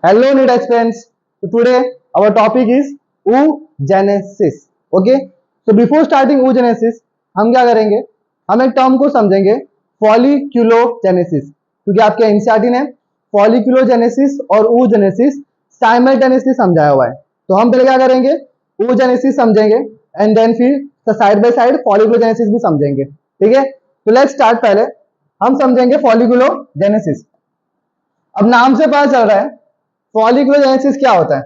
Hello, need friends. So today our topic is oogenesis. Okay. So before starting oogenesis, हम क्या करेंगे? हम एक टर्म को समझेंगे फॉलिक्यूलोजेनेसिस, क्योंकि आपके एनसीईआरटी ने फॉलिक्यूलोजेनेसिस और oogenesis साइमल्टेनियसली समझाया हुआ है। तो हम पहले क्या करेंगे? oogenesis समझेंगे एंड देन फिर साइड बाय साइड फॉलिक्यूलोजेनेसिस भी समझेंगे। ठीक है, तो लेट्स स्टार्ट। पहले हम समझेंगे फॉलिक्यूलोजेनेसिस। अब नाम से पता चल रहा है फॉलिक्यूलोजेनेसिस क्या होता है।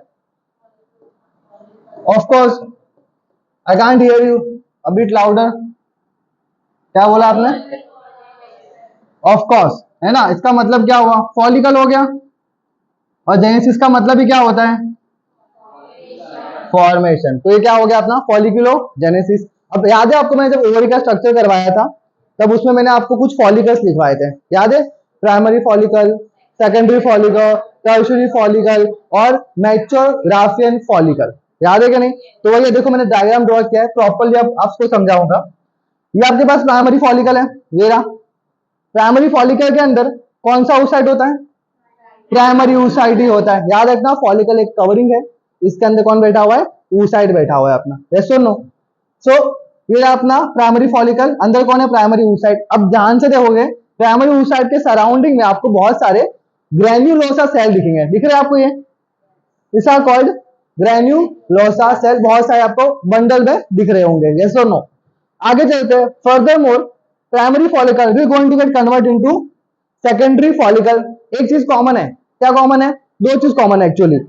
Of course I can't hear you, a bit louder. क्या बोला आपने? ऑफ कोर्स, है ना। इसका मतलब क्या हुआ? फॉलिकल हो गया, और जेनेसिस का मतलब ही क्या होता है? फॉर्मेशन। तो ये क्या हो गया अपना फॉलिक्यूलोजेनेसिस। अब याद है आपको, मैंने जब ओवरी का स्ट्रक्चर करवाया था तब उसमें मैंने आपको कुछ फॉलिकल्स लिखवाए थे, याद है? Primary follicle, secondary follicle, tertiary follicle और मैच्योग्राफियन फॉलिकल। याद है कि नहीं? तो वही देखो, मैंने डायग्राम ड्रॉ किया है प्रॉपर्ली, अब आपको समझाऊंगा। ये आपके पास प्राइमरी फॉलिकल है, ये रहा। प्राइमरी फॉलिकल के अंदर कौन सा oocyte होता है? प्राइमरी oocyte ही होता है। याद रखना, फॉलिकल एक कवरिंग है, इसके अंदर कौन बैठा हुआ है? oocyte बैठा हुआ है अपना। यस और नो? सो ये अपना प्राइमरी फॉलिकल, अंदर कौन है? Primary oocyte। अब ध्यान से देखोगे, प्राइमरी oocyte के सराउंडिंग में आपको बहुत सारे ग्रेन्युलोसा सेल दिखेंगे। दिख रहे हैं आपको? ये इस आर कॉल्ड ग्रेन्युलोसा सेल। बहुत सारे आपको बंडल में दिख रहे होंगे। यस और नो? आगे चलते हैं। Further more, primary follicle will going to get convert into secondary follicle. एक चीज कॉमन है। क्या कॉमन है? दो चीज कॉमन है एक्चुअली।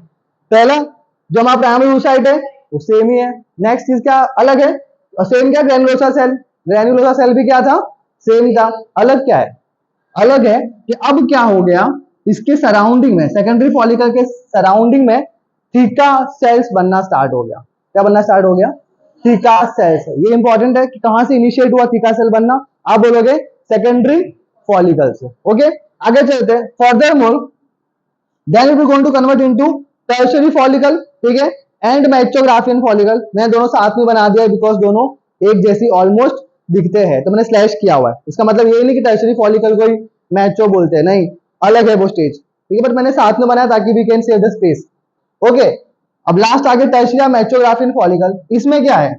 पहला, जो हमारा प्राइमरी oocyte है वो सेम ही है। नेक्स्ट चीज क्या अलग है? सेम क्या? Granulosa cell. ग्रेन्युलोसा सेल भी क्या था? सेम था। अलग क्या है? अलग है कि अब क्या हो गया, इसके सराउंडिंग में, सेकेंडरी फॉलिकल के सराउंडिंग में थीका सेल्स बनना स्टार्ट हो गया। क्या बनना स्टार्ट हो गया? Theca sales. ये इंपॉर्टेंट है कि कहां से इनिशिएट हुआ थीका सेल बनना। आप बोलोगे सेकेंडरी फॉलिकल से। ओके, आगे चलते हैं। Further more, then we going to convert into tertiary follicle, ठीक है, एंड मैच्योग्राफियन फॉलिकल। मैंने दोनों साथ में बना दिया बिकॉज दोनों एक जैसी ऑलमोस्ट दिखते हैं, तो मैंने स्लैश किया हुआ है। इसका मतलब ये नहीं कि टर्शियरी फॉलिकल को ही मैच्यो बोलते हैं, नहीं, अलग है वो स्टेज। ठीक है, बट मैंने साथ में बनाया ताकि we can save the space. Okay, अब लास्ट आगे टर्शियरी मैच्योग्राफियन फॉलिकल। इसमें क्या है?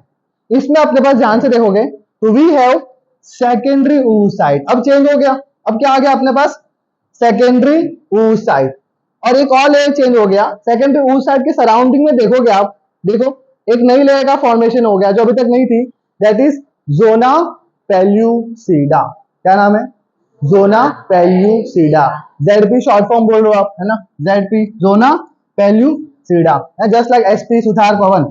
इसमें अपने पास ध्यान से देखोगे तो वी हैव सेकेंडरी oocyte। अब चेंज हो गया, अब क्या आ गया अपने पास? Secondary oocyte। और एक और लेयर चेंज हो गया। सेकेंडरी oocyte के सराउंडिंग में देखोगे आप, देखो एक नई लेयर का फॉर्मेशन हो गया जो अभी तक नहीं थी, दैट इज जोना पेल्यूसिडा। क्या नाम है? Zona pellucida. ZP short form बोल रहे हो आप, है ना? ZP, zona pellucida. Just like SP Suthar Pawan,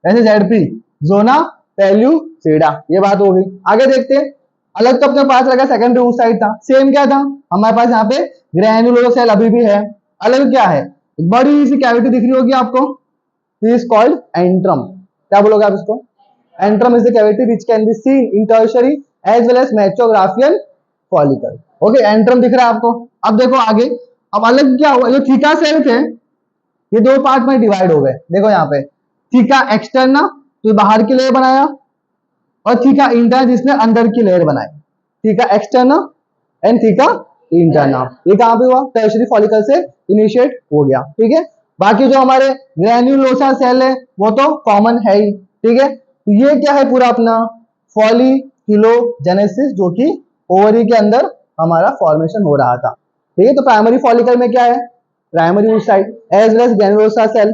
ऐसे जेडपी, जोना पेल्यूसिडा। ये बात हो गई। आगे देखते हैं। अलग तो अपने पास लगा सेकेंडरी oocyte था, सेम क्या था हमारे पास यहाँ पे? ग्रेन्युलोसा सेल अभी भी है। अलग क्या है? बड़ी सी कैविटी दिख रही होगी आपको, इज कॉल्ड एंट्रम। क्या बोलोगे आप इसको? Antrum is the cavity which can be seen in tertiary as well as mature Graafian follicle. Okay, antrum दिख रहा है आपको। अब देखो आगे, अब अलग क्या हुआ? जो थीका सेल थे ये दो पार्ट में डिवाइड हो गए। देखो यहाँ पे थीका एक्सटर्ना, तो बाहर की लेयर बनाया, और थीका इंटरना जिसने अंदर की लेयर बनाई। Theca externa and theca interna. ये कहां पे हुआ? टर्शियरी फॉलिकल से इनिशिएट हो गया। ठीक है, बाकी जो हमारे ग्रेन्युलोसा सेल है वो तो कॉमन है ही। ठीक है, ये क्या है पूरा अपना? फॉलिक्यूलोजेनेसिस, जो कि ओवरी के अंदर हमारा फॉर्मेशन हो रहा था। ठीक है, तो प्राइमरी फॉलिकल में क्या है? Primary oocyte as well as granulosa cell.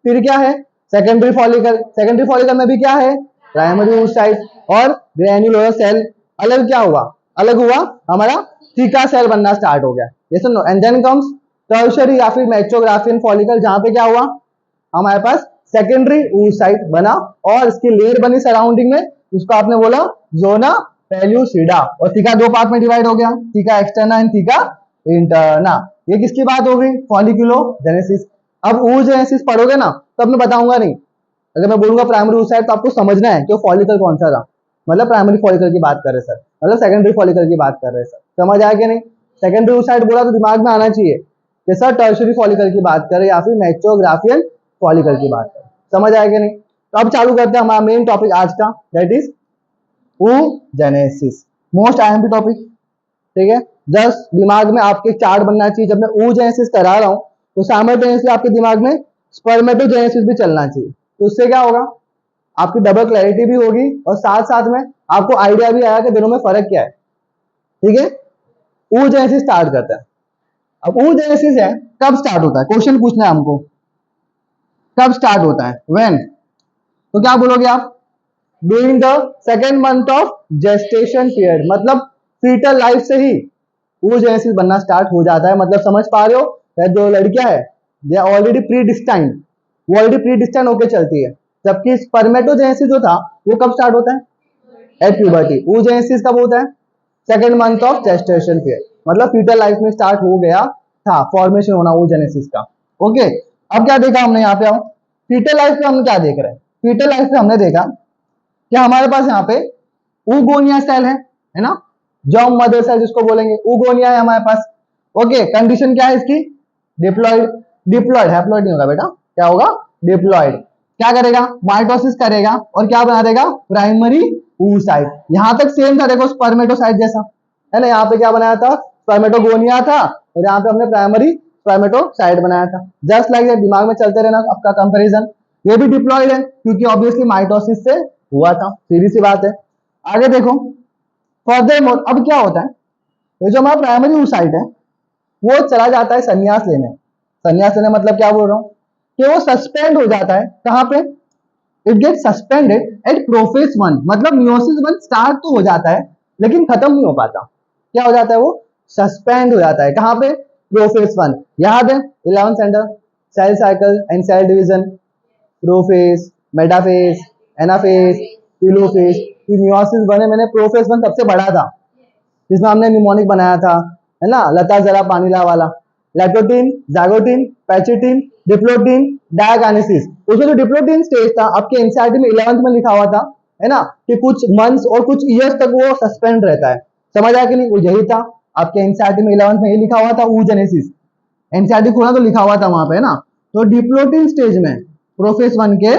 फिर क्या है? Secondary follicle. सेकेंडरी फॉलिकल में भी क्या है? प्राइमरी oocyte और ग्रेन्युलोसा सेल। अलग क्या हुआ? अलग हुआ हमारा थीका सेल बनना स्टार्ट हो गया। यस और no? And then comes tertiary या फिर मैच्योग्राफियन फॉलिकल, जहां पे क्या हुआ हमारे पास? सेकेंडरी oocyte बना और इसकी लेयर बनी सराउंडिंग में, उसको आपने बोला जोना पेल्यूसिडा। और थीका दो पार्ट में डिवाइड हो गया, theca externa and theca interna. ये किसकी बात हो गई? फॉलिक्यूलोजेनेसिस। अब oogenesis पढ़ोगे ना तब मैं बताऊंगा नहीं। अगर मैं बोलूंगा प्राइमरी oocyte तो आपको समझना है कि फॉलिकल कौन सा था। मतलब प्राइमरी फॉलिकल की बात कर रहे सर, मतलब सेकेंडरी फॉलिकल की बात कर रहे सर। समझ आया कि नहीं? सेकेंडरी oocyte बोला तो दिमाग में आना चाहिए कि सर टर्शियरी फॉलिकल की बात करें या फिर मैच्योग्राफियन फॉलिकल की बात करें। समझ आया कि नहीं? तो अब चालू करते हैं हमारा मेन टॉपिक आज का, that is oogenesis। Most IMP topic. ठीक है, जस्ट दिमाग में आपके चार्ट बनना चाहिए। जब मैं oogenesis करा रहा हूं तो साइमल्टेनियसली आपके दिमाग में स्पर्मेटोजेनेसिस भी चलना चाहिए। तो उससे क्या होगा, आपकी डबल क्लैरिटी भी होगी और साथ साथ में आपको आइडिया भी आया कि दोनों में फर्क क्या है। ठीक है, oogenesis स्टार्ट करता है। अब oogenesis है, कब स्टार्ट होता है, क्वेश्चन पूछना है हमको, कब स्टार्ट होता है, व्हेन। तो क्या बोलोगे आप, during the second month of gestation period, मतलब फीटल लाइफ से ही oogenesis बनना स्टार्ट हो जाता है। मतलब समझ पा रहे हो, जो लड़कियां है they are already pre destined, वो ऑलरेडी प्री डिस्टाइंड होकर चलती है, जबकि स्पर्मेटोजेनेसिस जो था वो कब स्टार्ट होता है, एट प्यूबर्टी। oogenesis कब होता है, second month of gestation period, मतलब फीटल लाइफ में स्टार्ट हो गया था फॉर्मेशन होना oogenesis का। ओके, अब क्या देखा हमने, यहाँ पे आओ, फीटल लाइफ में हम क्या देख रहे हैं, फीटल लाइफ में हमने देखा कि हमारे पास यहाँ पे ऊगोनिया सेल है ना, जॉम मदर सेल जिसको बोलेंगे, ऊगोनिया है हमारे पास। ओके, कंडीशन क्या है इसकी, डिप्लॉइड, डिप्लॉइड, हैप्लॉइड नहीं होगा बेटा, क्या होगा, डिप्लॉइड। क्या करेगा, माइटोसिस करेगा और क्या बना देगा, प्राइमरी oocyte। यहां तक सेम था, देखो स्पर्मेटोसाइट जैसा है ना, यहाँ पे क्या बनाया था, स्पर्मेटोगोनिया था और यहाँ पे हमने प्राइमरी स्पर्मेटोसाइट बनाया था। जस्ट लाइक दिमाग में चलते रहना आपका कंपैरिजन। ये भी डिप्लॉइड है क्योंकि ऑब्वियसली माइटोसिस से हुआ था, सीधी सी बात है। आगे देखो, फर्दरमोर अब क्या होता है, ये जो हमारा प्राइमरी oocyte है वो चला जाता है संन्यास लेने। संन्यास लेने मतलब क्या बोल रहा हूँ कि वो सस्पेंड हो जाता है, कहाँ पे, it get suspended at prophase 1, मतलब मियोसिस 1 स्टार्ट तो हो जाता है लेकिन खत्म नहीं हो पाता। क्या हो जाता है, वो सस्पेंड हो जाता है, कहाँ पे, प्रोफेज 1। याद है 11th standard, cell cycle and cell division, prophase, metaphase, anaphase, telophase. Meiosis 1 मैंने प्रोफेज 1 सबसे बड़ा था, जिसमें हमने निमोनिक बनाया था, है ना, लता जरा पानीला वाला, लैक्टोटिन, जाइगोटिन, पैचिटिन, डिप्लोटिन, डायगानेसिस। उसमें जो डिप्लोटिन स्टेज था आपके एनसीईआरटी में 11th में लिखा हुआ था, है ना, कि कुछ मंथ्स और कुछ ईयर्स तक वो सस्पेंड रहता है। समझ आया कि नहीं, वो यही था आपके एनसीईआरटी में 11th में, ये लिखा हुआ था oogenesis। एनसीईआरटी खोला तो लिखा हुआ था वहां पे, है ना। तो डिप्लोटिन स्टेज में, प्रोफेज 1 के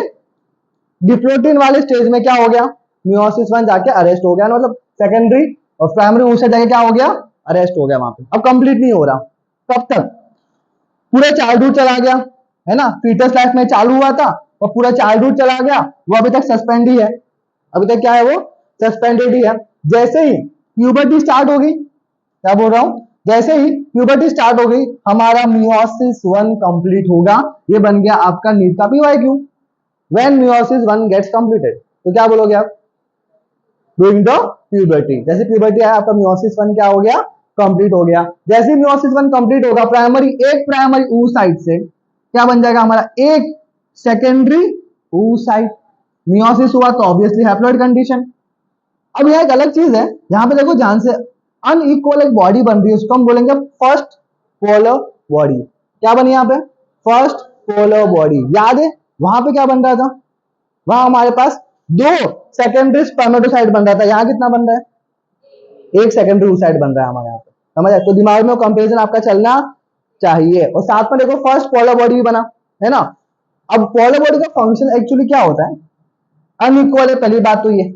डिप्लोटिन वाले स्टेज में क्या हो गया, मियोसिस 1 जाके अरेस्ट हो गया, मतलब सेकेंडरी और प्राइमरी oocyte जाके क्या हो गया, अरेस्ट हो गया वहां पे। अब कंप्लीट नहीं हो रहा, कब तक, पूरा चाइल्डहुड चला गया, है ना, फीटस लाइफ में चालू हुआ था और पूरा चाइल्डहुड चला गया, वो अभी तक सस्पेंड ही है, अभी तक क्या है, वो सस्पेंडेड ही है। जैसे ही प्यूबर्टी स्टार्ट होगी, क्या बोल रहा हूं, जैसे ही प्यूबर्टी स्टार्ट हो गई हमारा मियोसिस 1 कंप्लीट होगा। ये बन गया आपका नीट का PYQ, when meiosis 1 gets completed. तो क्या बोलोगे आप, ड्यूरिंग द प्यूबर्टी, जैसे प्यूबर्टी आया आपका मियोसिस 1 क्या हो गया, कंप्लीट हो गया। जैसे मियोसिस 1 कंप्लीट होगा, एक प्राइमरी oocyte से क्या बन जाएगा हमारा, एक सेकेंडरी oocyte। मियोसिस हुआ तो ऑब्वियसली हैप्लॉइड कंडीशन। अब यह एक अलग चीज है, यहां पे देखो ध्यान से, अनइक्वल एक बॉडी बन रही है, उसको हम बोलेंगे फर्स्ट पोलर बॉडी। क्या बनी यहाँ पे, फर्स्ट पोलर बॉडी। याद है वहां पे क्या बन रहा था, वहां हमारे पास 2 सेकेंडरी स्पर्मेटोसाइट बन रहा था, यहाँ कितना बन रहा है, एक सेकेंडरी oocyte बन रहा है हमारे यहाँ पे। समझ आया, तो दिमाग में कंपेरिजन आपका चलना चाहिए। और साथ में देखो फर्स्ट पोलर बॉडी भी बना, है ना। अब पोलर बॉडी का फंक्शन एक्चुअली क्या होता है, अनइक्वल है, पहली बात तो ये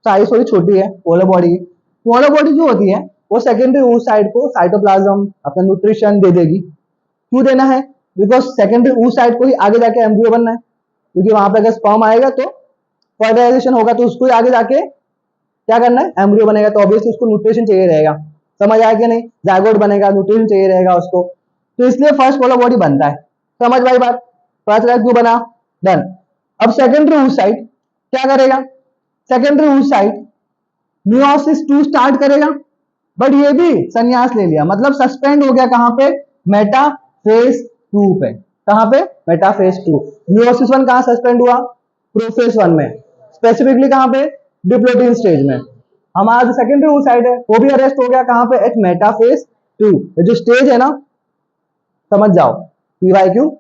साइज थोड़ी छोटी है पोलर बॉडी की। पोलर बॉडी जो होती है वो सेकेंडरी oocyte को साइटोप्लाज्म अपना न्यूट्रिशन दे देगी। क्यों देना है, बिकॉज सेकेंडरी oocyte को ही आगे जाके एम्ब्रियो बनना है, क्योंकि वहां पे अगर स्पर्म आएगा तो फर्टिलाइजेशन होगा, तो उसको ही आगे जाके क्या करना है, एम्ब्रियो बनेगा, तो ऑब्वियसली उसको न्यूट्रिशन चाहिए रहेगा। समझ आया कि नहीं, जायगोट बनेगा, न्यूट्रिशन चाहिए रहेगा उसको, तो इसलिए फर्स्ट पोलर बॉडी बनता है। समझ भाई बात, पता चला क्यों बना, डन। अब सेकेंडरी oocyte क्या करेगा, सेकेंडरी oocyte मियोसिस 2 स्टार्ट करेगा, बट ये भी संन्यास ले लिया, मतलब सस्पेंड हो गया, कहां पे, मेटाफेज 2 पे। कहां पे, मेटाफेज 2। मियोसिस 1 कहां सस्पेंड हुआ, प्रोफेज 1 में, स्पेसिफिकली कहां पे, डिप्लोटिन स्टेज में। हमारा जो सेकेंडरी oocyte है वो भी अरेस्ट हो गया, कहां पे, एट मेटाफेज 2। ये जो स्टेज है ना, समझ जाओ पीवाईक्यू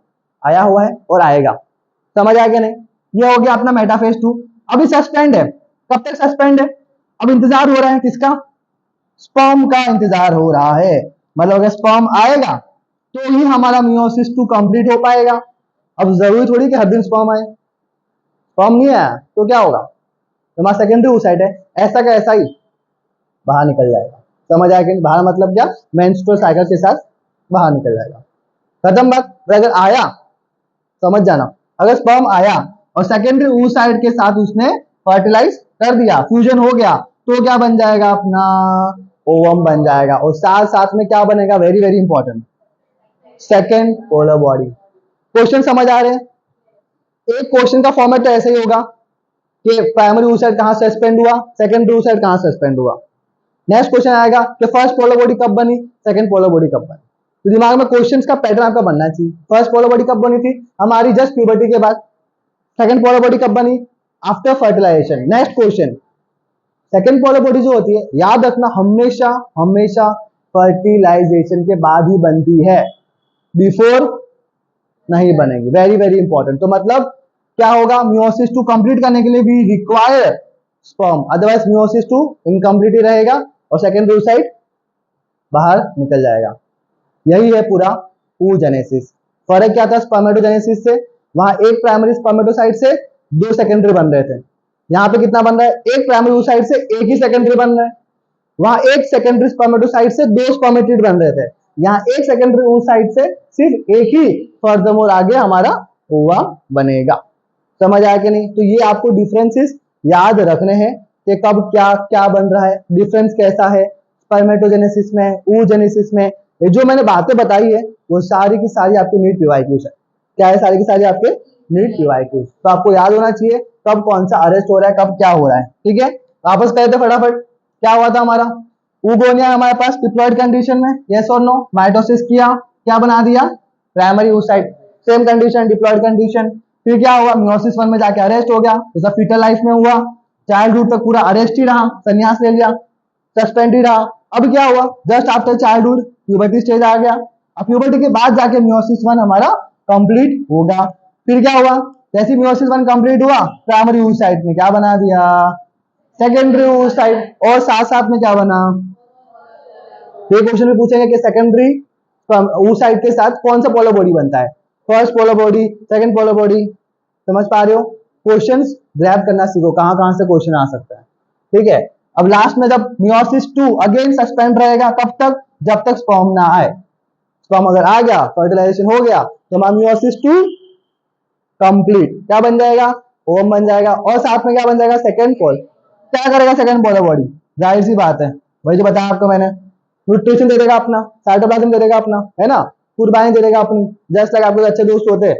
आया हुआ है और आएगा। समझ आया कि नहीं, ये हो गया अपना मेटाफेज 2। अभी सस्पेंड है, कब तक सस्पेंड है, अब इंतजार हो रहा है किसका, स्पर्म का इंतजार हो रहा है, मतलब अगर स्पर्म आएगा तो ही हमारा मियोसिस 2 कंप्लीट हो पाएगा। अब जरूरी थोड़ी कि हर दिन स्पर्म आए, स्पर्म नहीं आया तो क्या होगा, हमारा सेकेंडरी oocyte है, ऐसा का ऐसा ही बाहर निकल जाएगा। समझ आया कि नहीं, बाहर मतलब क्या, मेंस्ट्रुअल साइकिल के साथ बाहर निकल जाएगा, खत्म बात। और अगर आया, समझ जाना, अगर स्पर्म आया और सेकेंडरी oocyte के साथ उसने फर्टिलाइज कर दिया, फ्यूजन हो गया, तो क्या बन जाएगा अपना, ओवम बन जाएगा। और साथ साथ में क्या बनेगा, very very important, second polar body. Question समझ आ रहे हैं? एक क्वेश्चन का फॉर्मेट तो ऐसे ही होगा कि प्राइमरी oocyte कहां सस्पेंड हुआ, सेकेंडरी oocyte कहां सस्पेंड हुआ। नेक्स्ट क्वेश्चन आएगा कि फर्स्ट पोलर बॉडी कब बनी, सेकंड पोलर बॉडी कब बनी। तो दिमाग में क्वेश्चंस का पैटर्न आपका बनना चाहिए। फर्स्ट पोलर बॉडी कब बनी थी हमारी, जस्ट प्यूबर्टी के बाद। सेकंड पोलर बॉडी कब बनी, after fertilisation. Next question, second polar body जो होती है, याद रखना, हमेशा हमेशा फर्टिलाइजेशन के बाद ही बनती है, बिफोर नहीं बनेगी। Very very important. तो मतलब क्या होगा, मियोसिस 2 कंप्लीट करने के लिए भी require sperm, otherwise meiosis 2 incomplete ही रहेगा और सेकेंडरी oocyte बाहर निकल जाएगा। यही है पूरा oogenesis। फर्क क्या था स्पर्मेटोजेनेसिस से, वहां एक प्राइमरी स्पर्मेटोसाइट से 2 सेकेंडरी बन रहे थे, यहाँ पे कितना बन रहा है, एक प्राइमरी oocyte से एक ही सेकेंडरी बन रहा है। वहां एक सेकेंडरी स्पर्मेटोसाइट से 2 स्पर्मेटिड बन रहे थे, यहाँ एक सेकेंडरी oocyte से सिर्फ एक ही फर्दरमोर आगे हमारा ओवा बनेगा। समझ आया कि नहीं? तो ये आपको डिफरेंसेस याद रखने हैं कि कब क्या क्या बन रहा है, डिफरेंस कैसा है स्पर्मेटोजेनेसिस में, oogenesis में। ये जो मैंने बातें बताई है वो सारी की सारी आपके नीट पीवाईक्यूज है। क्या है, सारी की सारी आपके नीट पीवाईक्यूज। तो आपको याद होना चाहिए कब कौन सा अरेस्ट हो रहा है, कब क्या हो रहा है। ठीक है, वापस कहते फटाफट, क्या हुआ था हमारा, oogonia हमारे पास डिप्लॉयड कंडीशन में, यस और नो, माइटोसिस किया, क्या बना दिया, primary oocyte, same condition diploid condition. फिर क्या हुआ, मियोसिस 1 में जाके अरेस्ट हो गया, जैसा फीटल लाइफ में हुआ, चाइल्डहुड तक पूरा अरेस्ट ही रहा, संन्यास ले लिया, सस्पेंड ही रहा। अब क्या हुआ, just after childhood puberty stage आ गया, अब प्यूबर्टी के बाद जाके मियोसिस 1 हमारा कंप्लीट होगा। फिर क्या हुआ, जैसे मियोसिस 1 कंप्लीट हुआ, प्राइमरी oocyte में क्या बना दिया, सेकेंडरी oocyte, और साथ साथ में क्या बना, ये क्वेश्चन में पूछेंगे कि सेकेंडरी oocyte के साथ कौन सा पोलर बॉडी बनता है, first polar body, second polar body. समझ पा रहे हो? क्वेश्चंस ग्रैब करना सीखो, कहां कहां से क्वेश्चन आ सकता है। ठीक है, अब लास्ट में जब मियोसिस 2 अगेन सस्पेंड रहेगा, कब तक, जब तक स्पर्म ना आए। स्पर्म अगर आ गया, फर्टिलाइजेशन हो गया, तो हमारा मियोसिस 2 कंप्लीट क्या बन जाएगा, ओवम बन जाएगा, और साथ में क्या बन जाएगा, सेकंड पोल। क्या करेगा सेकंड पोलर बॉडी, जाहिर सी बात है, वही जो बताया आपको मैंने, न्यूट्रिशन दे देगा अपना, साइटोप्लाज्म दे देगा अपना, है ना, कुर्बानी दे देगा अपनी। जस्ट लाइक आपके अच्छे दोस्त होते हैं,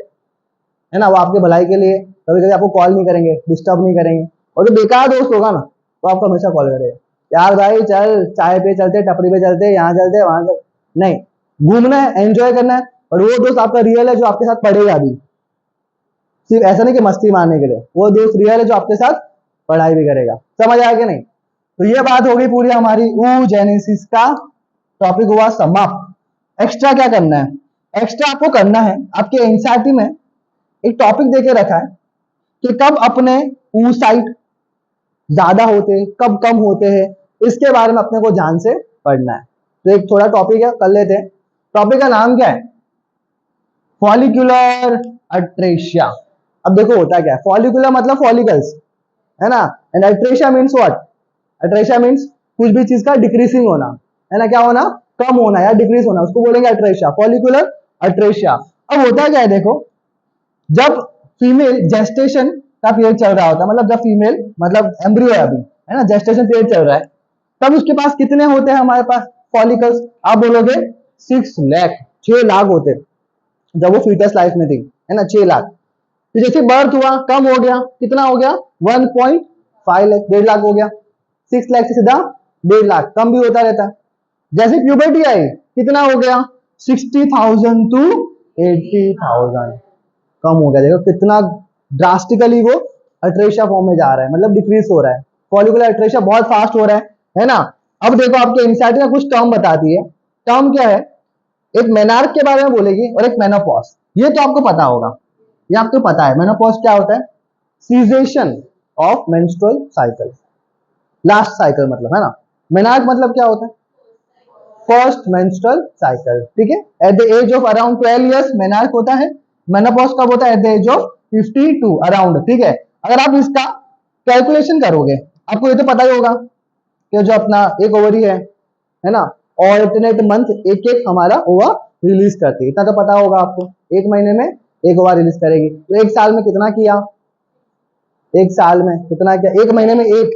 है ना, वो आपके भलाई के लिए कभी कभी आपको कॉल नहीं करेंगे, डिस्टर्ब नहीं करेंगे, और जो बेकार दोस्त होगा ना, वो आपको हमेशा कॉल करेगा, यार भाई चल चाय पे चलते, टपरी पे चलते, यहाँ चलते वहां चलते, नहीं, घूमना है, एंजॉय करना है। और वो दोस्त आपका रियल है जो आपके साथ पढ़ेगा भी, सिर्फ ऐसा नहीं कि मस्ती मारने के लिए, वो दोस्त रियल है जो आपके साथ पढ़ाई भी करेगा। समझ आया कि नहीं? तो ये बात हो गई पूरी हमारी oogenesis का टॉपिक हुआ समाप्त। एक्स्ट्रा क्या करना है, एक्स्ट्रा आपको करना है, आपके एनसीईआरटी में एक टॉपिक देके रखा है कि कब अपने oocyte ज्यादा होते हैं, कब कम होते हैं, इसके बारे में अपने को ध्यान से पढ़ना है। तो एक थोड़ा टॉपिक है, कर लेते हैं। टॉपिक का नाम क्या है, फॉलिकुलर अट्रेशिया। अब देखो होता क्या है, फॉलिकुलर मतलब फॉलिकल्स, है ना, and atresia means what, atresia means कुछ भी चीज का डिक्रीसिंग होना, है ना, क्या होना, कम होना या डिक्रीज होना, उसको बोलेंगे अट्रेशिया, फॉलिकुलर अट्रेशिया। अब होता क्या है, देखो, जब फीमेल जेस्टेशन का पीरियड चल रहा होता है, मतलब जब फीमेल मतलब एम्ब्रियो है अभी, है ना, जेस्टेशन पीरियड चल रहा है, तब उसके पास कितने होते हैं हमारे पास फॉलिकल्स, आप बोलोगे 6 लाख, 6 लाख होते हैं जब वो फीटस लाइफ में थी, है ना, 6 लाख। तो जैसे बर्थ हुआ, कम हो गया, कितना हो गया, 1.5 लाख, 1.5 लाख हो गया, 6 लाख से सीधा 1.5 लाख, कम भी होता रहता है। जैसे प्यूबर्टी आई, कितना हो गया, 60,000 to 80,000, कम हो गया। देखो कितना ड्रास्टिकली वो अट्रेशिया फॉर्म में जा रहा है, मतलब डिक्रीज हो रहा है, फॉलिकुलर अट्रेशिया बहुत फास्ट हो रहा है ना। अब देखो आपके एनसीईआरटी का कुछ टर्म बताती है, टर्म क्या है, एक मेनार्क के बारे में बोलेगी और एक मेनोपॉज। ये तो आपको पता होगा, ये आपको पता है मेनोपॉज क्या होता है, cessation of menstrual cycle, last cycle मतलब, है ना। मेनार्क मतलब क्या होता है, फर्स्ट मेंस्ट्रुअल साइकिल, ठीक है। At the age of around 12 years menarche होता है। मेनोपॉज कब होता है, at the age of 52 around, ठीक है। अगर आप इसका कैलकुलेशन करोगे, आपको ये तो पता ही होगा कि जो अपना एक ओवरी है ना, और इतने मंथ एक एक हमारा ओवा रिलीज करती है, इतना तो पता होगा आपको, एक महीने में एक ओवा रिलीज करेगी। तो एक साल में कितना किया, एक साल में कितना किया, एक महीने में एक,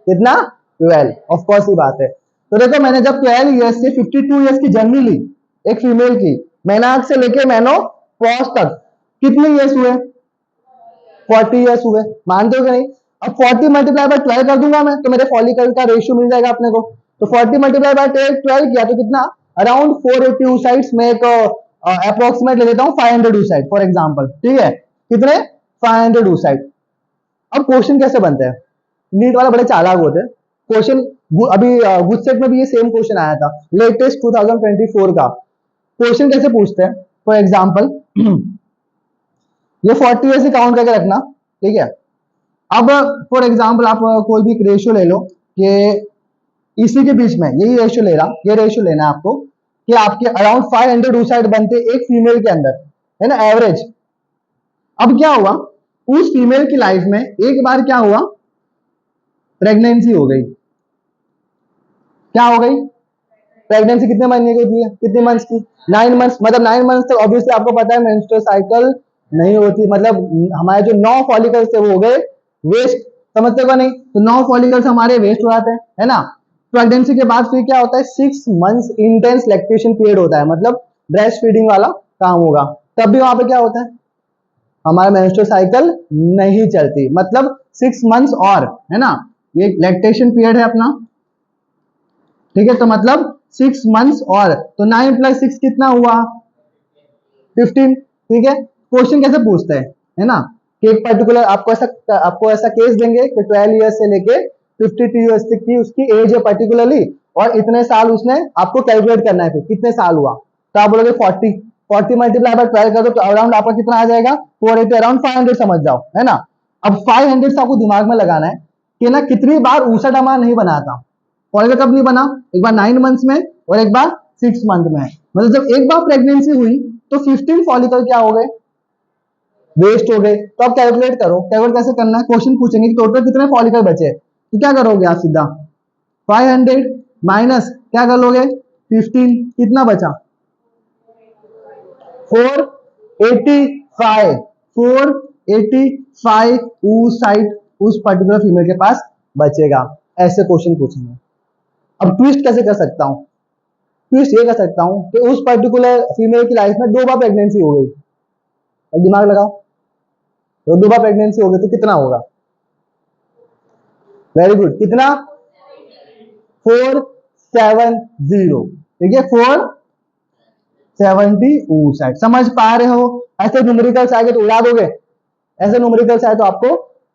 कितना 12, ऑफ कोर्स ही बात है। तो देखो मैंने जब 12 ईयर्स से 52 ईयर्स की जर्नी ली एक फीमेल की, मेनार्क से लेके मेनोपॉज तक, कितने ईयर्स हुए, 40 ईयर्स हुए, मानते हो कि नहीं। अब 40 मल्टीप्लाई बाय 12 कर दूंगा मैं तो मेरे फॉलिकल का रेशियो मिल जाएगा अपने को। तो 40 मल्टीप्लाई बाय 12 किया तो कितना, अराउंड 480 oocytes में एक अप्रोक्सीमेट ले लेता हूँ 500 oocyte फॉर एग्जांपल, ठीक है, कितने 500 oocyte। अब क्वेश्चन कैसे बनते हैं, नीट वाला बड़े चालाक होते हैं क्वेश्चन। अभी गुजसेट में भी ये सेम क्वेश्चन आया था, लेटेस्ट 2024 का। क्वेश्चन कैसे पूछते हैं, फॉर एग्जांपल ये 40 ईयर से काउंट करके रखना, ठीक है। अब फॉर एग्जांपल आप कोई भी रेशियो ले लो कि इसी के बीच में यही रेशियो ले रहा, ये रेशियो लेना है आपको कि आपके अराउंड 500 oocyte बनते एक फीमेल के अंदर, है ना, एवरेज। अब क्या हुआ, उस फीमेल की लाइफ में एक बार क्या हुआ, प्रेगनेंसी हो गई। क्या हो गई, प्रेगनेंसी कितने महीने की होती है, कितने मंथ्स की, 9 मंथ्स। मतलब 9 मंथ्स तक ऑब्वियसली आपको पता है मेंस्ट्रुअल साइकिल नहीं होती, मतलब हमारे जो 9 फॉलिकल्स थे वो हो गए वेस्ट, समझते हो नहीं। तो 9 फॉलिकल्स हमारे वेस्ट हो जाते हैं, है ना। प्रेगनेंसी के बाद फिर क्या होता है, 6 मंथ्स इंटेंस लैक्टेशन पीरियड होता है, मतलब ब्रेस्ट फीडिंग वाला काम होगा। तब भी वहां पे क्या होता है, हमारा मेंस्ट्रुअल साइकिल नहीं चलती, मतलब 6 मंथ्स और, है ना, ये लैक्टेशन पीरियड है अपना, ठीक है। तो मतलब 6 मंथ्स और, तो 9 + 6 कितना हुआ, 15, ठीक है। क्वेश्चन कैसे पूछते हैं, है ना, कि एक पर्टिकुलर आपको ऐसा केस देंगे कि 12 ईयर्स से लेके 52 ईयर्स तक की उसकी एज है पर्टिकुलरली, और इतने साल उसने आपको कैलकुलेट करना है, फिर कितने साल हुआ। तो आप बोलोगे 40 मल्टीप्लाई बाय 12 कर दो तो अराउंड आपका कितना आ जाएगा, 480, अराउंड 500 समझ जाओ, है ना। अब 500 से आपको दिमाग में लगाना है कि ना कितनी बार ऊसट हमारा नहीं बना था, फॉलिकल कब नहीं बना, एक बार 9 मंथ्स में और एक बार 6 मंथ में। मतलब जब एक बार प्रेगनेंसी हुई तो 15 फॉलिकल क्या हो गए, वेस्ट हो गए। तो आप कैलकुलेट करो, कैलकुलेट कैसे करना है, क्वेश्चन पूछेंगे कि टोटल कितने फॉलिकल बचे, तो क्या करोगे आप सीधा 500 माइनस क्या कर लोगे 15, कितना बचा 485, 485 oocyte उस पर्टिकुलर फीमेल के पास बचेगा। ऐसे क्वेश्चन पूछेंगे। अब ट्विस्ट कैसे कर सकता हूं, ट्विस्ट ये कर सकता हूं कि उस पर्टिकुलर फीमेल की लाइफ में 2 बार प्रेगनेंसी हो गई, अब दिमाग लगाओ, तो 2 बार प्रेगनेंसी हो गई तो कितना होगा, वेरी गुड, कितना 470, ठीक है, 470 oocyte। समझ पा रहे हो, ऐसे न्यूमेरिकल्स आएंगे तो उड़ा दोगे, ऐसे न्यूमेरिकल्स आए तो आपको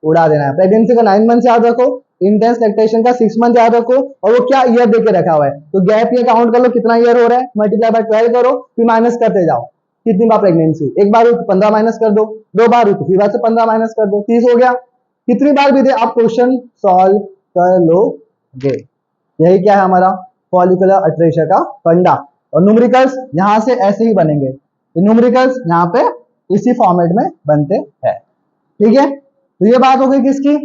उड़ा देना है। प्रेगनेंसी का 9 मंथ याद रखो, इंटेंस लैक्टेशन का 6 मंथ याद रखो, और वो क्या ईयर देके रखा हुआ है, तो गैप ईयर काउंट कर लो कितना ईयर हो रहा है, मल्टीप्लाई बाय 12 करो, फिर माइनस करते जाओ कितनी बार प्रेगनेंसी, एक बार हुई तो 15 माइनस कर दो, 2 बार हुई तो फिर से 15 माइनस कर दो, 30 हो गया। कितनी बार भी दे आप क्वेश्चन सॉल्व कर लोगे। यही क्या है हमारा फॉलिकुलर अट्रेशिया का फंडा। और न्यूमेरिकल्स यहां से ऐसे ही बनेंगे, न्यूमेरिकल्स यहाँ पे इसी फॉर्मेट में बनते हैं, ठीक है। तो ये बात हो गई किसकी,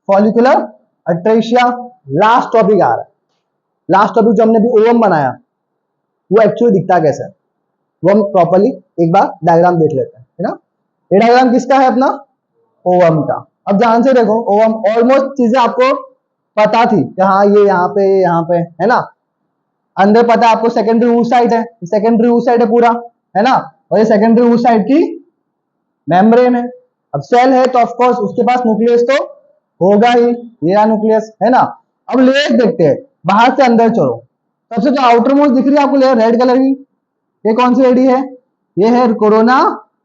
फॉलिकुलर अट्रेशिया। लास्ट टॉपिक आ रहा है, लास्ट टॉपिक जो हमने भी ओवम बनाया वो एक्चुअली दिखता कैसे है, वो हम प्रॉपर्ली एक बार डायग्राम देख लेते हैं, है ना। ये डायग्राम किसका है, अपना ओवम का। अब ध्यान से देखो, ओवम ऑलमोस्ट चीजें आपको पता थी कि हाँ ये यहाँ पे है ना, अंदर पता है आपको सेकेंडरी oocyte है, सेकेंडरी oocyte है पूरा, है ना, और ये सेकेंडरी oocyte की मेम्ब्रेन है। अब सेल है तो ऑफकोर्स उसके पास न्यूक्लियस तो होगा ही, ये न्यूक्लियस, है ना। अब लेयर्स देखते हैं, बाहर से अंदर चलो, सबसे जो आउटर मोस्ट दिख रही है आपको लेयर रेड कलर की, ये कौन सी रेडी है, ये है कोरोना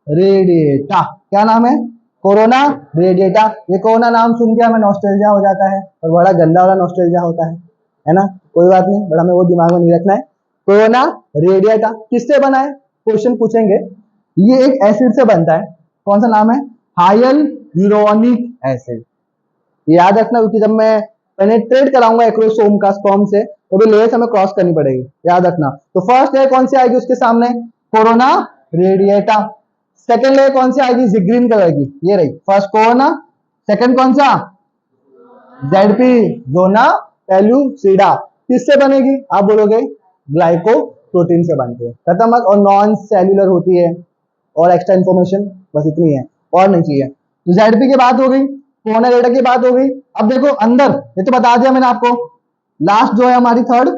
रेडिएटा। क्या नाम है, कोरोना रेडिएटा। ये कोरोना नाम सुन के हमें नॉस्टैल्जिया हो जाता है, और बड़ा गंदा वाला नॉस्टैल्जिया होता है ना, कोई बात नहीं, बट हमें वो दिमाग में नहीं रखना है। कोरोना रेडिएटा किससे बना है, क्वेश्चन पूछेंगे। ये एक एसिड से बनता है, कौन सा नाम है, हाइलुरोनिक एसिड। याद रखना, क्योंकि जब मैं पेनेट्रेट कराऊंगा एक्रोसोम का स्पर्म से तो भी लेयर्स हमें क्रॉस करनी पड़ेगी, याद रखना। तो फर्स्ट लेयर कौन सी आएगी उसके सामने, कोरोना रेडिएटा। सेकंड लेयर कौन सी आएगी, ग्रीन कलर की, ये रही फर्स्ट कोरोना, सेकंड कौन सा, जेडपी जोना पेलुसिडा। किससे बनेगी, आप बोलोगे ग्लाइकोप्रोटीन से बनती है, खत्म बात। और नॉन सेल्यूलर होती है, और एक्स्ट्रा इन्फॉर्मेशन बस इतनी है, और नहीं चाहिए। तो जेडपी की बात हो गई, कोरोना डेटा की बात हो गई। अब देखो अंदर, ये तो बता दिया मैंने आपको, लास्ट जो है हमारी थर्ड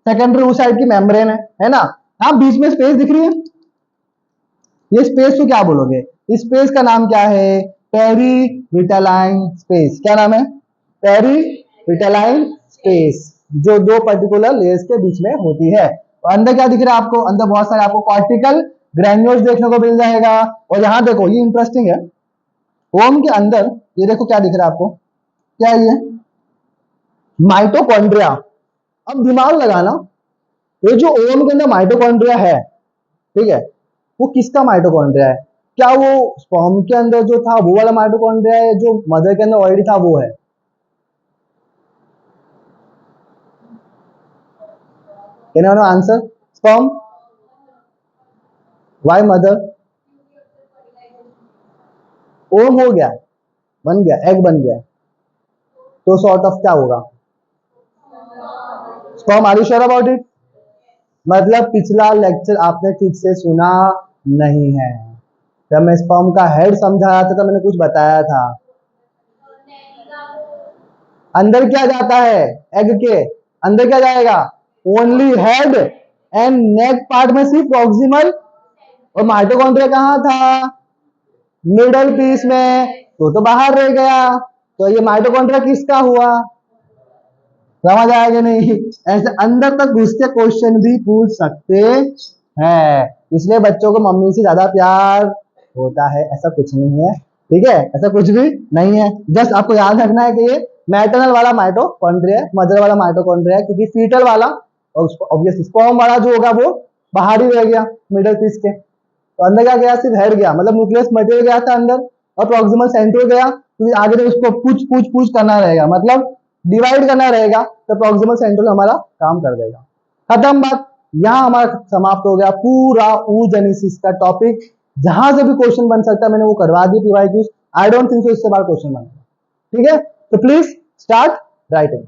सेकेंडरी उस साइड की मेम्ब्रेन है ना। हाँ, बीच में स्पेस दिख रही है, ये स्पेस को क्या बोलोगे? इस स्पेस का नाम क्या है? पेरीविटालाइन स्पेस। क्या नाम है? पेरीविटालाइन स्पेस, जो दो पर्टिकुलर लेयर्स के बीच में होती है। और अंदर क्या दिख रहा है आपको? अंदर बहुत सारे आपको कॉर्टिकल ग्रैन्यूल्स देखने को मिल जाएगा। और यहां देखो, ये इंटरेस्टिंग है, ओम के अंदर ये देखो क्या दिख रहा है आपको, क्या है ये? माइटोकॉन्ड्रिया। अब दिमाग लगाना, ये जो ओम के अंदर माइटोकॉन्ड्रिया है, ठीक है, वो किसका माइटोकॉन्ड्रिया है? क्या वो स्पर्म के अंदर जो था वो वाला माइटोकॉन्ड्रिया है, जो मदर के अंदर ऑलरेडी था वो है? Can you answer? Sperm, why mother? Ovum हो गया, बन गया, एग बन गया, तो सॉर्ट ऑफ क्या होगा? Sperm. Are you sure about it? मतलब पिछला लेक्चर आपने ठीक से सुना नहीं है। जब मैं स्पर्म का हेड समझा रहा था तो मैंने कुछ बताया था। अंदर क्या जाता है? एग के अंदर क्या जाएगा? Only head and neck part में सिर्फ प्रॉक्सिमल, और माइटोकॉन्ड्रिया कहाँ था? मिडल पीस में, तो बाहर रह गया। तो ये माइटोकॉन्ड्रिया किसका हुआ? समझ आएगा नहीं? ऐसे अंदर तक घुस के क्वेश्चन भी पूछ सकते हैं, इसलिए बच्चों को मम्मी से ज्यादा प्यार होता है, ऐसा कुछ नहीं है, ठीक है? ऐसा कुछ भी नहीं है। जस्ट आपको याद रखना है कि ये मैटरनल वाला माइटोकॉन्ड्रिया है, मदर वाला माइटोकॉन्ड्रिया है, क्योंकि फीटल वाला और ऑब्वियसली स्पर्म वाला जो होगा वो बाहर ही रह गया मिडल पीस के। तो अंदर क्या गया? सिर्फ हेड गया, मतलब न्यूक्लियस मटेरियल गया था अंदर, और प्रॉक्सिमल सेंट्रल गया, क्योंकि आगे तो उसको पूछ करना रहेगा, मतलब डिवाइड करना रहेगा, तो प्रॉक्सिमल सेंट्रल हमारा काम कर देगा। खत्म बात, यहां हमारा समाप्त हो गया पूरा oogenesis का टॉपिक। जहां से भी क्वेश्चन बन सकता है मैंने वो करवा दी PYQs. I don't think so इससे बार क्वेश्चन बनेगा, ठीक है? तो प्लीज स्टार्ट राइटिंग।